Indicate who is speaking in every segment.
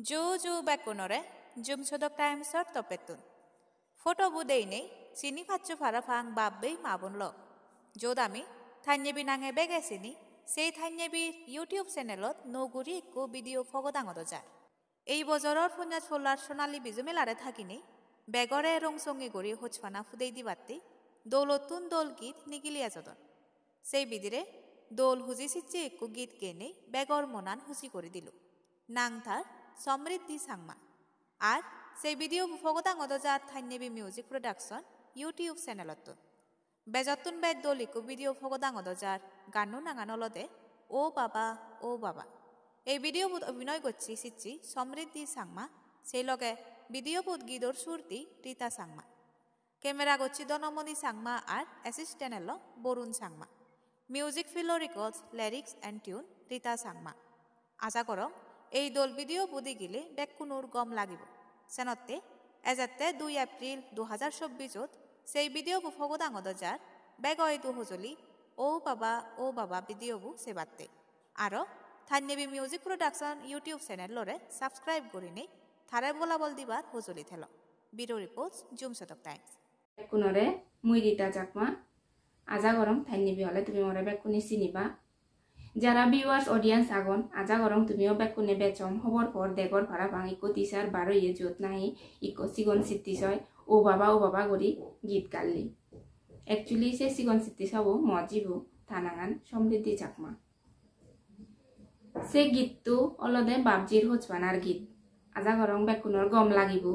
Speaker 1: जो जो बेकुनरे जुम सदक time sir तपेतुन photo बुदेइने सिनी फाच्चु फाराफां बाब्बै माबुनल जो दामी थान्येबि नांगे बेगेसिनी সেই থাইন্যেবির ইউটিউব চ্যানেলত নগুৰি একো ভিডিঅ' ফগদাঙত যায় এই বজৰৰ ফুনা চলাৰ সোণালী বিজুমেলাৰে থাকিনি বেগৰে ৰংচঙি গৰি হোচফানা ফুদেই দিবাতি দৌলতুন দোল গীত নিগিলিয়া যদন সেই বিদিৰে দোল হুজি সিচ্চি একো গীত কেনে বেগৰ মনান হুচি কৰি দিলো নাংথাৰ সমৃদ্ধি সাংমা আর সেই ভিডিও ফগদাঙত যার থাইন্যেবি মিউজিক প্রোডাকশন ইউটিউব চ্যানেলত বেজতুন বেদ দলিকো ভিডিও ফগদাঙত যার গানো নাঙানলদে ও বাবা এই ভিডিও বুধ অভিনয় করছি সিচ্ছি সমৃদ্ধি সাংমা সেই লগে ভিডিও বুধ গীতর সুরতি রীতা সাংমা ক্যামেরা গচ্ছি দনমণি সাংমা আর অ্যাসিস্ট্যান্ট এলো বরুণ সাংমা মিউজিক ফিলো records lyrics and tune Rita Sangma আশা করম এই দোল ভিডিও বুদি গিলে বেকুনুর গম লাগিব সেনতে এজাতে 2 এপ্রিল 2024 সেই ভিডিও ফগদাঙত যার বেগয় দুহজলি ও বাবা ভিডিও বু সেবাতে আর থান্যেবি মিউজিক প্রোডাকশন ইউটিউব চ্যানেলরে সাবস্ক্রাইব করিনে থারে বলাবল দিবার হজলি থেল বিরো রিপোর্টস জুম শতক টাইমস
Speaker 2: বেকুনরে মুই রীতা চাকমা আজা গরম থান্যেবি হলে তুমি মরে বেকুনি চিনিবা যারা ভিউয়ার্স অডিয়েন্স আগন আজা গরম তুমিও বেকুনে বেচম হবর পর দেগর ভাড়া ভাঙ ইকো তিসার 12 ইয়ে জোত নাহি ইকো সিগন সিত্তিছয় ও বাবা গরি গীত গালি একচুয়ালি সে সিগন সিত্তিছাবো মজিবো থানাঙান সমৃদ্ধি চাকমা সে গীতটো অলদে বাবজির হোচবানার গীত আজা গরম বেকুনর গম লাগিব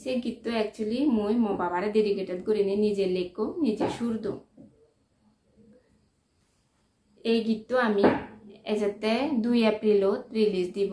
Speaker 2: সে গীতটো একচুয়ালি মই মো বাবারে ডেডিকেটেড করিনে নিজে লেখো নিজে সুর দো এই গীতটো আমি এজাতে 2 এপ্রিলত রিলিজ দিব।